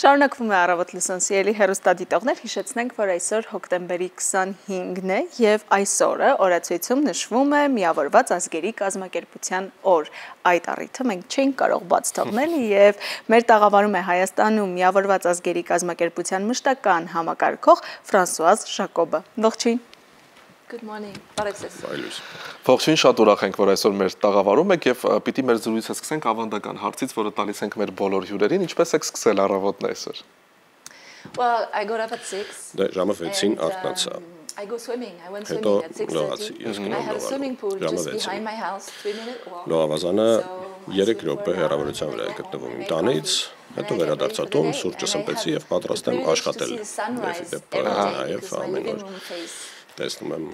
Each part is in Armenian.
Շարունակվում է առավոտ լուսոն սիրելի հեռուստադիտողներ, հիշեցնենք, որ այսօր հոկտեմբերի 25-ն է և այսօրը օրացույցում նշվում է միավորված ազգերի կազմակերպության օր։ Այդ առիթը մենք չենք կարող բաց թողնել և մեր տաղավարում է Հայաստանում միավորված ազգերի կազմակերպության մշտական համակարգող Ֆրանսուազ Ժակոբը։ Ողջույն։ Good morning, Ողջույն, շատ ուրախ ենք, որ այսօր մեր տաղավարում եք և պիտի մեր զրույցը սկսենք ավանդական հարցից, որը տալիս ենք մեր բոլոր հյուրերին, ինչպես եք սկսել առավոտն այսօր։ Well, I got up at 6. Ժամը 6-ին արթնացա։ I go swimming. I went swimming at 6:30. I have a swimming pool just behind my house, 3-minute walk. Լողավազանը 3 րոպե հեռավորության վրա է գտնվում իմ տանից, հետո վերադարձա տուն, սուրճը սմպեցի և պատրաստ եմ աշխատել։ Նաև ամեն օր տեսնում եմ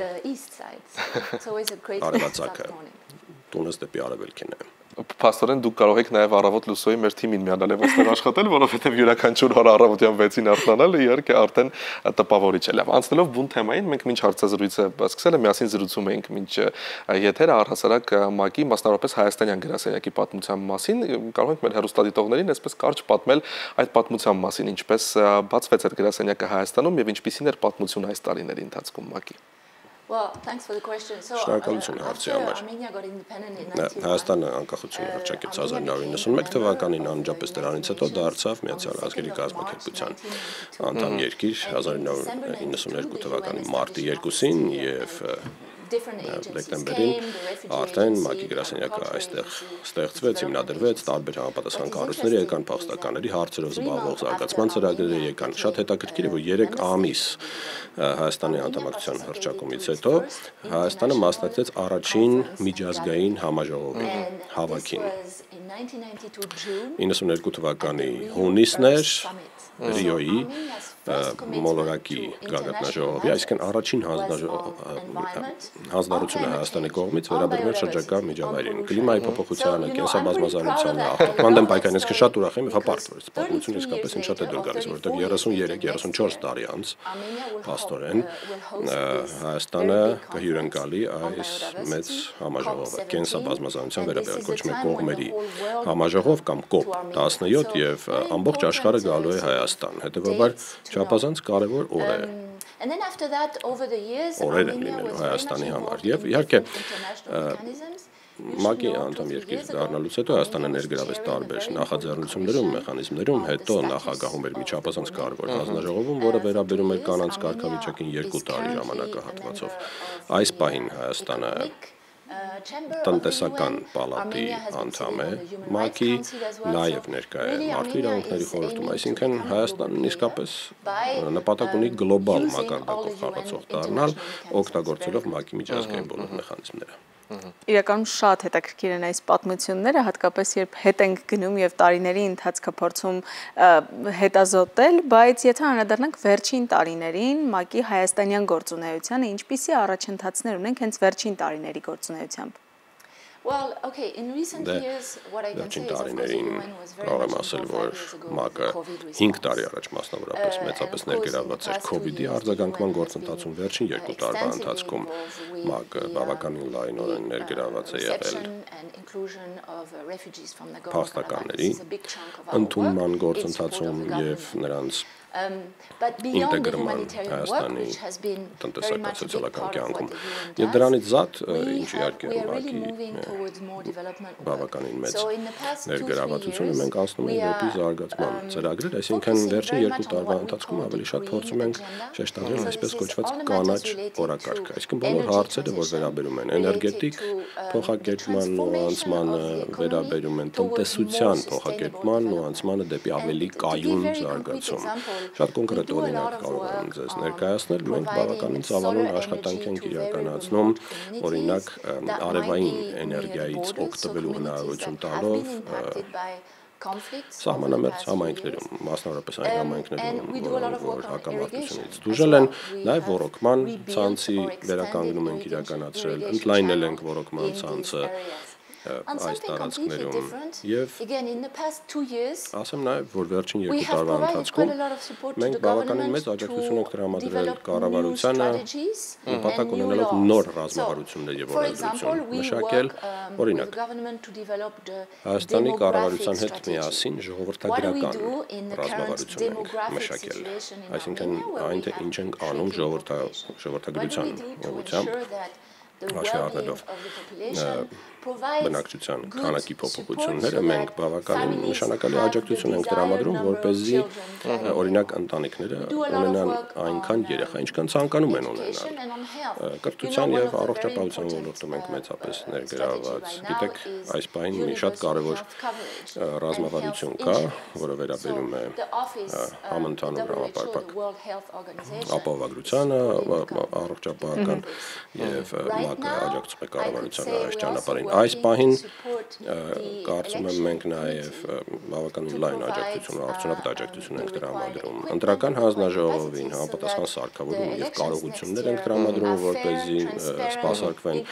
արևածագը, տունս դեպի արևելքին է։ Փաստորեն դուք կարող եք նաև առավոտ լուսոյի մեր թիմին միանալ եւ այստեղ աշխատել, որովհետեւ յուրաքանչյուր օր առավոտյան 6-ին արթնանալը իհարկե արդեն տպավորիչ է։ Լավ, անցնելով բուն թեմային, մենք մինչ հարցազրույցը սկսել միասին զրուցում էինք մինչ եթերը առհասարակ ՄԱԿ-ի, մասնավորապես հայաստանյան գրասենյակի պատմության մասին, կարող ենք մեր հեռուստադիտողներին այսպես կարճ պատմել այդ պատմության մասին, ինչպես բացվեց այդ գրասենյակը Հայաստանում եւ ինչպիսին էր պատմությունը այս տարիների ընթացքում ՄԱԿ-ի։ Well, thanks for the question. So, Հայաստանը անկախություն հռչակեց 1991 թվականին, անմիջապես դրանից հետո դարձավ Միացյալ Ազգերի կազմակերպության անդամ երկիր 1992 թվականի մարտի 2-ին եւ դեկտեմբերին արդեն ՄԱԿ-ի գրասենյակը այստեղ ստեղծվեց, հիմնադրվեց, տարբեր համապատասխան կառույցներ եկան, փախստականների հարցերով զբաղվող զարգացման ծրագրեր եկան։ Շատ հետաքրքիր է, որ 3 ամիս Հայաստանի անդամակցության հռչակումից հետո Հայաստանը մասնակցեց առաջին միջազգային համաժողովի հավաքին։ 92 թվականի հունիսն էր Ռիոյի մոլորակի գագաթնաժողովի, այսինքն առաջին հանձնարարությունը Հայաստանի կողմից վերաբերում էր շրջակա միջավայրին, կլիմայի փոփոխությանը, կենսաբազմազանությանը, աղտոտման դեմ պայքարին, այսինքն շատ ուրախ եմ եւ հպարտ, որ այս պատմությունը իսկապես ինձ շատ է դուր գալիս, որովհետեւ 33-34 տարի անց փաստորեն Հայաստանը կհյուրընկալի այս մեծ համաժողովը, կենսաբազմազանության վերաբերյալ կոչվում է կողմերի համաժողով կամ COP17 եւ ամբողջ աշխարհը գալու է Հայաստան, հետեւաբար չափազանց կարևոր օր է։ Օրեր են լինելու Հայաստանի համար եւ իհարկե ՄԱԿ-ի անդամ երկիր դառնալուց հետո Հայաստանը ներգրավեց տարբեր նախաձեռնություններում, մեխանիզմներում, հետո նախագահում էր մի չափազանց կարևոր հանձնաժողովում, որը վերաբերում էր կանանց կարգավիճակին 2 տարի ժամանակահատվածով։ Այս պահին Հայաստանը տնտեսական պալատի անդամ է ՄԱԿ-ի, նաև ներկա է Մարդու իրավունքների խորհրդում, այսինքն Հայաստանն իսկապես նպատակ ունի գլոբալ մակարդակով խաղացող դառնալ, օգտագործելով ՄԱԿ-ի միջազգային բոլոր մեխանիզմները։ Իրականում շատ հետաքրքիր են այս պատմությունները, հատկապես երբ հետ ենք գնում եւ տարիների ընթացքը փորձում հետազոտել, բայց եթե անդրադառնանք վերջին տարիներին ՄԱԿ-ի հայաստանյան գործունեությանը, ինչպիսի առաջընթացներ ունենք հենց վերջին տարիների գործունեությամբ։ Well, okay, in recent years what I can say is կարող եմ ասել, որ ՄԱԿ-ը 5 տարի առաջ մասնավորապես մեծապես ներգրավված էր COVID-ի արձագանքման գործընթացում, վերջին 2 տարվա ընթացքում ՄԱԿ-ը բավականին լայնորեն ներգրավված է եղել փախստականների ընդունման գործընթացում եւ նրանց ինտեգրման Հայաստանի տնտեսական սոցիալական կյանքում։ Եվ դրանից զատ, ինչ իհարկե ՄԱԿ-ի բավականին մեծ ներգրավվածությունը մենք անցնում ենք դեպի զարգացման ծրագրեր, այսինքն վերջին 2 տարվա ընթացքում ավելի շատ փորձում ենք շեշտադրել այսպես կոչված կանաչ օրակարգը, այսինքն բոլոր հարցերը, որ վերաբերում են էներգետիկ փոխակերպման նուանսմանը, վերաբերում են տնտեսության փոխակերպման նուանսմանը դեպի ավելի կայուն զարգացում։ Շատ կոնկրետ օրինակ կարող եմ ձեզ ներկայացնել, մենք բավականին ծավալուն աշխատանք ենք իրականացնում, օրինակ արևային էներգիայից օգտվելու հնարավորություն տալով սահմանամերձ համայնքներում, մասնավորապես այն համայնքներում, որ հակամարտությունից դժուժել են, նաև ոռոգման ցանցի վերականգնում ենք իրականացրել, ընդլայնել ենք ոռոգման ցանցը, այս տարածքներում եւ ասեմ նաեւ որ վերջին 2 տարվա ընթացքում մենք բավականին մեծ աջակցություն ենք տրամադրել կառավարությանը նպատակ ունենալով նոր ռազմավարություններ եւ օրենսդրություն մշակել օրինակ Հայաստանի կառավարության հետ միասին ժողովրդագրական ռազմավարություն ենք մշակել այսինքն այն թե ինչ ենք անում ժողովրդագրության ուղղությամբ հաշվի առնելով բնակչության քանակի փոփոխությունները մենք բավականին նշանակալի աջակցություն ենք տրամադրում որպեսզի օրինակ ընտանիքները ունենան այնքան երեխա ինչքան ցանկանում են ունենալ կրթության եւ առողջապահության ոլորտում ենք մեծապես ներգրավված գիտեք այս բանը մի շատ կարեւոր ռազմավարություն կա որը վերաբերում է համընդհանուր համապարփակ ապահովագրությանը առողջապահական եւ ՄԱԿ-ը աջակցում է կառավարությանը այս ճանապարհին Այս պահին կարծում եմ մենք նաև բավականին լայն աջակցություն, արդյունավետ աջակցություն ենք տրամադրում։ Ընտրական հանձնաժողովին համապատասխան սարքավորում եւ կարողություններ ենք տրամադրում, որպեսզի սպասարկվեն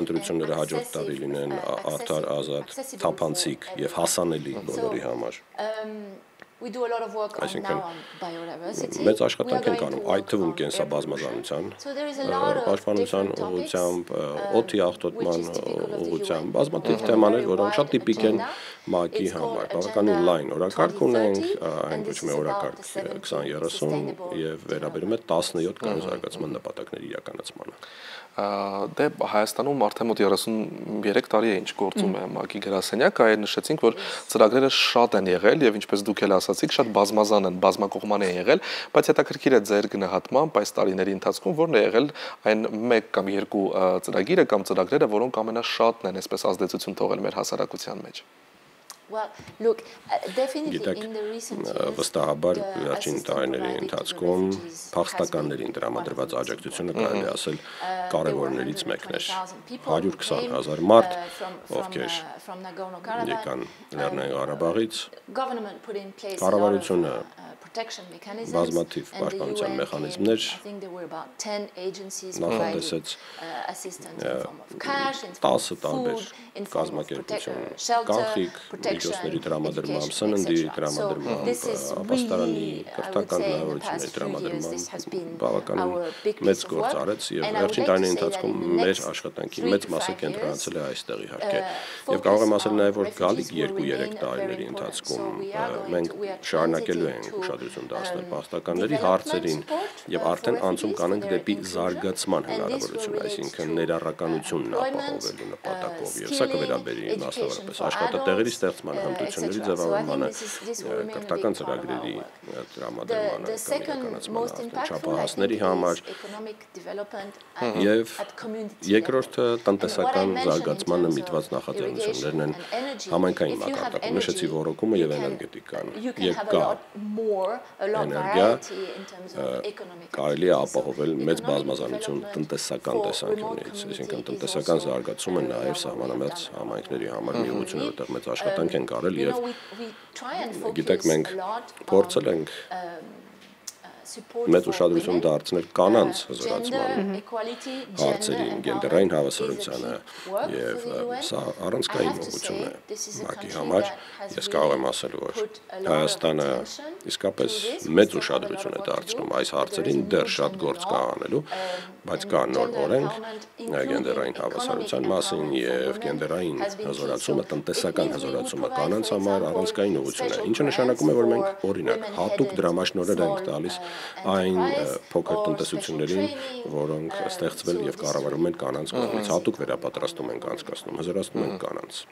ընտրությունները հաջորդ տարի լինեն արդար, ազատ, թափանցիկ եւ հասանելի բոլորի համար։ Այսինքն մեծ աշխատանք ենք անում, այդ թվում կենսաբազմազանության, պաշտպանության ուղղությամբ, օդի աղտոտման ուղղությամբ, բազմաթիվ թեմաներ, որոնք շատ տիպիկ են ՄԱԿ-ի համար, բավականին լայն օրակարգ ունենք, այն կոչվում է օրակարգ 2030 եւ վերաբերում է 17 կայուն զարգացման նպատակների իրականացմանը։ Դե Հայաստանում արդեն մոտ 33 տարի է ինչ գործում է ՄԱԿ-ի գրասենյակը, այլ նշեցինք, որ ծրագրերը շատ են եղել եւ ինչպես դուք էլ ասացիք, շատ բազմազան են, բազմակողման են եղել, բայց հետաքրքիր է ձեր գնահատմամբ այս տարիների ընթացքում, որն է եղել այն 1 կամ 2 ծրագիրը կամ ծրագրերը, որոնք ամենաշատն են այսպես ազդեցություն թողել մեր հասարակության մեջ։ Գիտեք, վստահաբար վերջին տարիների ընթացքում փախստականներին տրամադրված աջակցությունը կարելի ասել կարևորներից մեկն էր 120,000 մարդ, ովքեր եկան Լեռնային Ղարաբաղից, կառավարությունը բազմաթիվ պաշտպանության մեխանիզմներ նախատեսեց 10 տարբեր կազմակերպություն, կանխիկ միջոցների տրամադրմամբ, սննդի տրամադրմամբ, ապաստարանի կրթական հնարավորությունների տրամադրմամբ բավականին մեծ գործ արեց եւ վերջին տարիների ընթացքում մեր աշխատանքի մեծ մասը կենտրոնացել է այստեղ իհարկե։ Եվ կարող եմ ասել նաեւ որ գալիք 2-3 տարիների ընթացքում մենք շարունակելու ենք ուշադրություն դարձնել փախստականների հարցերին եւ արդեն անցում կանենք դեպի զարգացման հնարավորություն, այսինքն ներառականությունն ապահովելու նպատակով եւ սա կվերաբերի մասնավորապես աշխատատեղերի ստեղծմանը, հմտությունների ձևավորմանը, կրթական ծրագրերի տրամադրմանը, իրականացմանը, չափահասների համար եւ երկրորդը տնտեսական զարգացմանը միտված նախաձեռնություններն են համայնքային մակարդակում, նշեցի ռոռոկումը եւ էներգետիկան։ Եվ կա էներգիա կարելի է ապահովել մեծ բազմազանություն տնտեսական տեսանկյունից, այսինքն տնտեսական զարգացումը նաեւ սահմանամերձ համայնքների համար մի ուղղություն է, որտեղ մեծ աշխատանք են արել եւ գիտեք մենք փորձել ենք մեծ ուշադրություն դարձնել կանանց հզորացման հարցերին, գենդերային հավասարությանը եւ սա առանցքային ուղղություն է ՄԱԿ-ի համար։ Ես կարող եմ ասել, որ Հայաստանը իսկապես մեծ ուշադրություն է դարձնում այս հարցերին, դեռ շատ գործ կա անելու, բայց կա նոր օրենք գենդերային հավասարության մասին եւ գենդերային հզորացումը, տնտեսական հզորացումը կանանց համար առանցքային ուղղություն է, ինչը նշանակում է, որ մենք օրինակ հատուկ դրամաշնորհեր ենք տալիս այն փոքր տնտեսություններին, որոնք ստեղծվել եւ կառավարվում են կանանց կողմից, հատուկ վերապատրաստում ենք անցկացնում, հզորացնում ենք կանանց։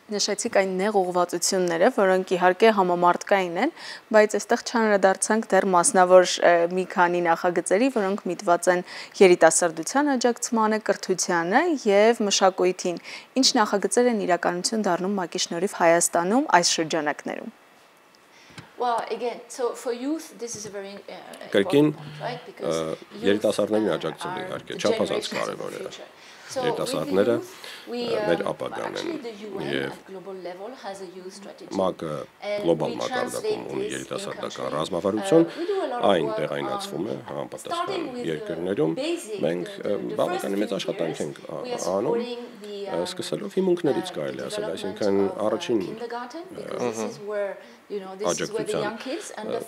Նշեցիք այն նեղ ուղղվածությունները, որոնք իհարկե համամարտկային են, բայց այստեղ չանդրադարձանք դեռ մասնավոր մի քանի նախագծերի, որոնք միտված են երիտասարդության աջակցմանը, կրթությանը եւ մշակույթին։ Ինչ նախագծեր են իրականություն դառնում ՄԱԿ-ի շնորհիվ Հայաստանում այս շրջանակներում։ Կրկին երիտասարդներին աջակցելը իհարկե չափազանց կարևոր է։ Երիտասարդները մեր ապագան են եւ ՄԱԿ-ը գլոբալ մակարդակում ունի երիտասարդական ռազմավարություն, այն տեղայնացվում է համապատասխան երկրներում։ Մենք բավականին մեծ աշխատանք ենք անում սկսելով հիմունքներից կարելի ասել, այսինքն առաջին աջակցության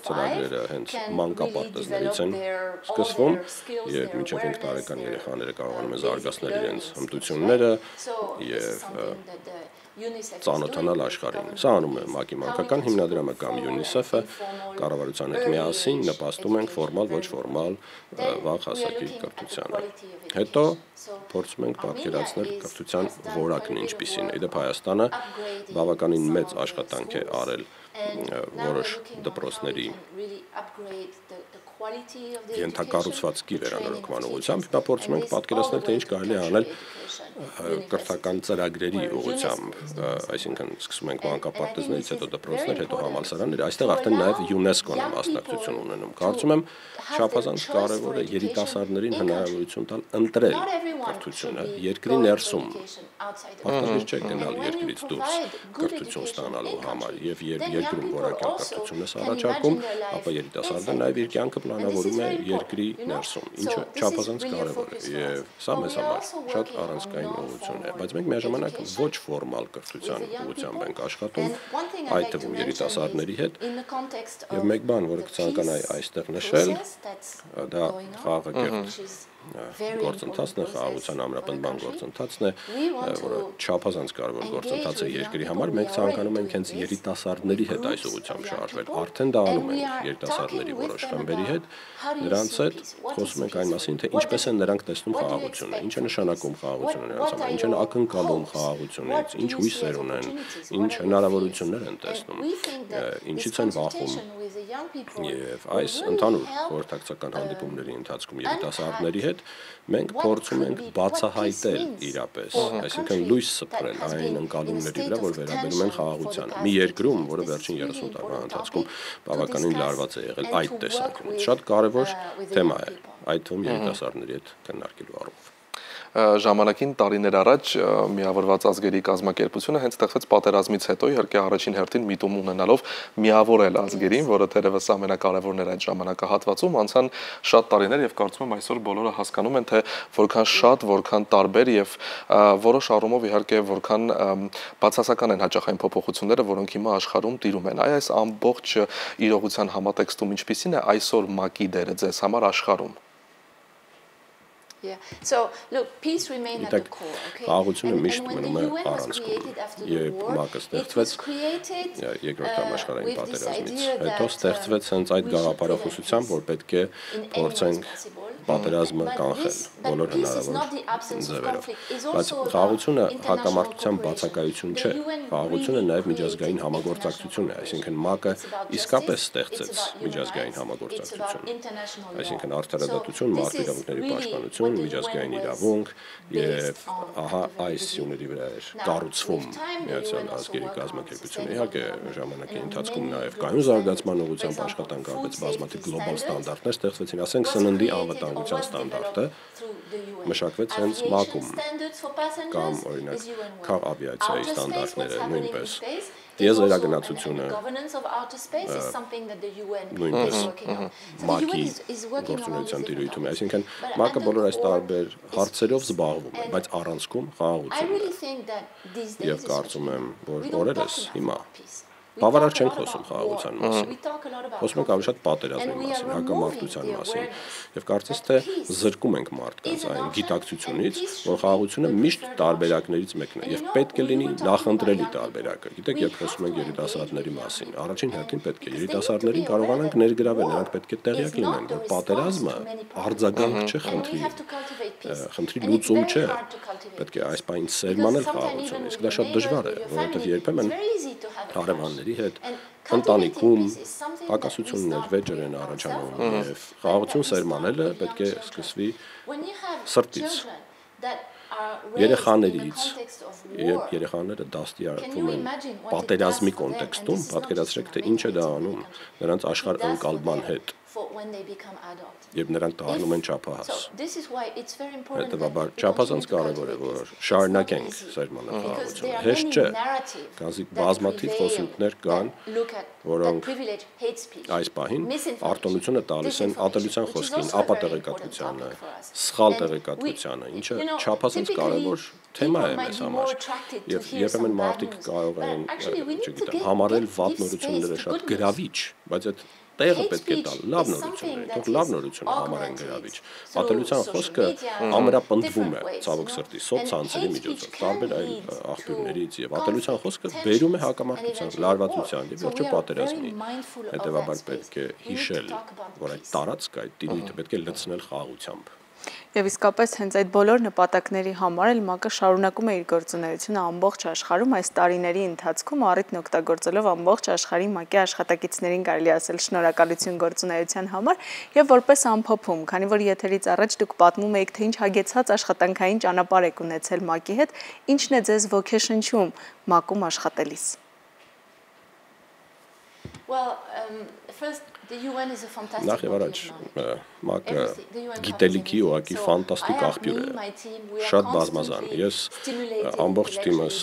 ծրագրերը հենց մանկապարտեզներից են սկսվում, երբ մինչև 5 տարեկան երեխաները կարողանում են զարգացնել իրենց հմտությունները եւ ծանոթանալ աշխարհին։ Սա անում է ՄԱԿ-ի մանկական հիմնադրամը կամ UNICEF-ը, կառավարության հետ միասին նպաստում ենք ֆորմալ ոչ ֆորմալ վաղ հասակի կրթությանը։ Հետո փորձում ենք պատկերացնել կրթության որակն ինչպիսին է։ Իդեպ Հայաստանը բավականին մեծ աշխատանք է արել որոշ դպրոցների ենթակառուցվածքի վերանորոգման ուղղությամբ, հիմա փորձում ենք պատկերացնել, թե ինչ կարելի է անել կրթական ծրագրերի ուղղությամբ, այսինքն սկսում ենք մանկապարտեզներից, հետո դպրոցներ, հետո համալսարաններ, այստեղ արդեն նաև ՅՈՒՆԵՍԿՕ-ն է մասնակցություն ունենում։ Կարծում եմ, չափազանց կարևոր է երիտասարդներին հնարավորություն տալ ընտրել կրթությունը երկրի ներսում։ Պարտադիր չէ գնալ երկրից դուրս կրթություն ստանալու համար, եւ երկրում որակյալ կրթություն է առաջարկում, ապա երիտասարդը նաև իր կյանքը պլանավորում է երկրի ներսում, ինչը չափազանց կարևոր է, եւ սա մեզ համար շատ առանցքային ուղղություն է, բայց մենք միաժամանակ ոչ ֆորմալ կրթության ուղղությամբ ենք աշխատում, այդ թվում երիտասարդների հետ, եւ մեկ բան, որը կցանկանայի այստեղ նշել, դա խաղաղագերտ գործընթացն է, խաղաղության ամրապնդման գործընթացն է, որը չափազանց կարևոր գործընթաց է երկրի համար, մենք ցանկանում ենք հենց երիտասարդների հետ այս ուղղությամբ շարժվել, արդեն դա անում ենք երիտասարդների որոշ խմբերի հետ, նրանց հետ խոսում ենք այն մասին, թե ինչպես են նրանք տեսնում խաղաղությունը, ինչ է նշանակում խաղաղությունը նրանց համար, ինչ են ակնկալում խաղաղությունից, ինչ հույսեր ունեն, ինչ հնարավորություններ են տեսնում, ինչից են վախում, եւ այս ընդհանուր խորհրդակցական հանդիպումների ընթացքում երիտասարդների հետ մենք փորձում ենք բացահայտել իրապես, այսինքն լույս սփռել այն ընկալումների վրա, որ վերաբերում են խաղաղությանը։ Մի երկրում, որը վերջին 30 տարվա ընթացքում բավականին լարված է եղել այդ տեսանկյունից, շատ կարևոր թեմա է, այդ թվում երիտասարդների հետ քննարկելու առումով։ Ժամանակին տարիներ առաջ միավորված ազգերի կազմակերպությունը հենց ստեղծվեց պատերազմից հետո, իհարկե առաջին հերթին միտում ունենալով միավորել ազգերին, որը թերևս ամենակարևորն էր այդ ժամանակահատվածում, անցան շատ տարիներ եւ կարծում եմ այսօր բոլորը հասկանում են, թե որքան շատ, որքան տարբեր եւ որոշ առումով իհարկե որքան բացասական են հաճախ այն փոփոխությունները, որոնք հիմա աշխարհում տիրում են։ Այս ամբողջ իրողության համատեքստում ինչպիսին է այսօր ՄԱԿ-ի դերը ձեզ համար աշխարհում։ So look, peace remained at the core, okay? Խաղաղությունը միշտ մնում է առանցքում։ Երբ ՄԱԿ-ը ստեղծվեց երկրորդ համաշխարհային պատերազմից, հետո ստեղծվեց հենց այդ գաղափարախոսությամբ, որ պետք է փորձենք պատերազմը կանխել բոլոր հնարավոր ձևերով։ Բայց խաղաղությունը հակամարտության բացակայություն չէ։ Խաղաղությունը նաև միջազգային համագործակցություն է, այսինքն ՄԱԿ-ը իսկապես ստեղծեց միջազգային համագործակցություն։ Այսինքն արդարադատություն, մարդու իրավունքների պաշտպանություն, միջազգային իրավունք եւ ահա այս սյուների վրա էր կառուցվում Միացյալ Ազգերի կազմակերպությունը։ Իհարկե ժամանակի ընթացքում նաև կայուն զարգացման ուղղությամբ աշխատանք արվեց, բազմաթիվ գլոբալ ստանդարտներ ստեղծվեցին, ասենք սննդի անվտանգության ստանդարտը մշակվեց հենց ՄԱԿ-ում, կամ օրինակ քաղաքավիացիայի ստանդարտները նույնպես, տիեզերագնացությունը նույնպես ՄԱԿ-ի գործունեության տիրույթում է, այսինքն ՄԱԿ-ը բոլոր այս տարբեր հարցերով զբաղվում է, բայց առանցքում խաղաղությունն է։ Եվ կարծում եմ, որ օրերս հիմա բավարար չենք խոսում խաղաղության մասին, խոսում ենք ավելի շատ պատերազմի մասին, հակամարտության մասին, եւ կարծես թե զրկում ենք մարդկանց այն գիտակցությունից, որ խաղաղությունը միշտ տարբերակներից մեկն է եւ պետք է լինի նախընտրելի տարբերակը։ Գիտեք, երբ խոսում ենք երիտասարդների մասին, առաջին հերթին պետք է երիտասարդներին կարողանանք ներգրավել, նրանք պետք է տեղյակ լինեն, որ պատերազմը արձագանք չէ խնդրի լուծում չէ, պետք է այս բանին սերմանել խաղաղությունը, իսկ դա շատ դժվար է, որովհետեւ երբեմն հարևանների հետ ընտանիքում հակասություններ, վեճեր են առաջանում եւ խաղաղություն սերմանելը պետք է սկսվի սրտից, երեխաներից, երբ երեխաները դաստիարակվում են պատերազմի կոնտեքստում, պատկերացրեք, թե ինչ է դա անում նրանց աշխարհ ընկալման հետ, Երբ նրանք դառնում են չափահաս։ Հետևաբար չափազանց կարևոր է, որ շարունակենք սերմանախաղաղությունը։ Հեշտ չէ, քանզի բազմաթիվ խոսույթներ կան, որոնք այս պահին արտոնությունը տալիս են ատելության խոսքին, ապատեղեկատվությանը, սխալ տեղեկատվությանը, ինչը չափազանց կարևոր թեմա է մեզ համար։ Եվ երբեմն մարդիկ կարող են, չգիտեմ, համարել վատ նորությունները շատ գրավիչ, բայց այդ տեղը պետք է տալ լավ նորություններին, թող լավ նորությունը համարեն գրավիչ։ Ատելության խոսքը ամրապնդվում է ցավոք սրտի սոցցանցերի միջոցով, տարբեր այլ աղբյուրներից, եւ ատելության խոսքը բերում է հակամարտության, լարվածության եւ վերջը պատերազմի։ Հետևաբար պետք է հիշել, որ այդ տարածքը, այդ տիրույթը պետք է լցնել խաղաղությամբ։ Եվ իսկապես հենց այդ բոլոր նպատակների համար էլ ՄԱԿ-ը շարունակում է իր գործունեությունը ամբողջ աշխարհում այս տարիների ընթացքում առիթն օգտագործելով ամբողջ աշխարհի ՄԱԿ-ի աշխատակիցներին կարելի ասել շնորհակալություն գործունեության համար եւ որպես ամփոփում, քանի որ եթերից առաջ դուք պատմում եք, թե ինչ հագեցած աշխատանքային ճանապարհ եք ունեցել ՄԱԿ-ի հետ, ինչն է ձեզ ոգեշնչում ՄԱԿ-ում աշխատելիս։ Նախ եւ առաջ ՄԱԿ-ը գիտելիքի ուղղակի ֆանտաստիկ աղբյուր է, շատ բազմազան։ Ես ամբողջ թիմս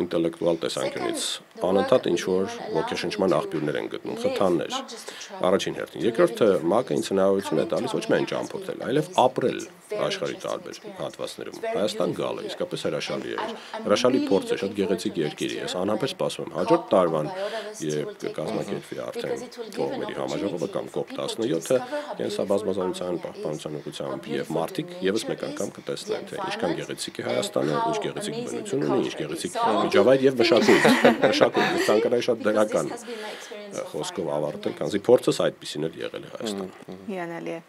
ինտելեկտուալ տեսանկյունից անընդհատ ինչ-որ ոգեշնչման աղբյուրներ են գտնում, խթաններ, առաջին հերթին։ Երկրորդը ՄԱԿ-ը ինձ հնարավորություն է տալիս ոչ միայն ճամփորդել, այլև ապրել աշխարհի տարբեր հատվածներում։ Հայաստան գալը իսկապես հրաշալի է, հրաշալի փորձ է, շատ գեղեցիկ երկիր է։ Ես անհամբեր սպասում եմ հաջորդ տարվան, երբ կկազմակերպվի արդեն կողմերի համաժողովը կամ COP17-ը, կենսաբազմազանության պահպանության ուղղությամբ եւ մարդիկ եւս մեկ անգամ կտեսնեն, թե ինչքան գեղեցիկ է Հայաստանը, ինչ գեղեցիկ բնություն ունի, ինչ գեղեցիկ միջավայր եւ մշակույթ։ Մշակույթ ցանկալի շատ դրական խոսքով ավարտել, քանզի փորձս այդպեսին էլ եղել է Հայաստանում։ Հիանալի է։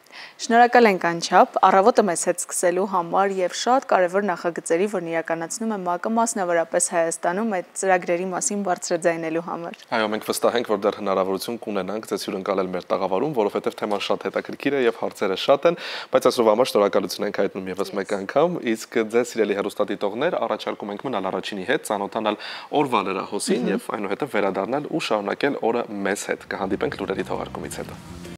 Շնորհակալ ենք անչափ առավոտը մեզ հետ սկսելու համար եւ շատ կարեւոր նախագծերի, որն իրականացնում է ՄԱԿ-ը մասնավորապես Հայաստանում այդ ծրագրերի մասին բարձրաձայնելու համար։ Այո, մենք վստահ ենք, որ դեռ հնարավորություն կունենանք ձեզ հյուրընկալել մեր տաղավարում, որովհետեւ թեման շատ հետաքրքիր է եւ հարցերը շատ են, բայց այսօրվա համար շնորհակալություն ենք հայտնում եւս մեկ անգամ, իսկ ձեզ սիրելի հեռուստադիտողներ առաջարկում ենք մնալ առաջինի հետ, ծանոթանալ օրվա լրահոսին եւ այնուհետեւ վերադառնալ ու շարունակել օրը մեզ հետ։ Կհանդիպենք լուրերի թողարկումից հետո։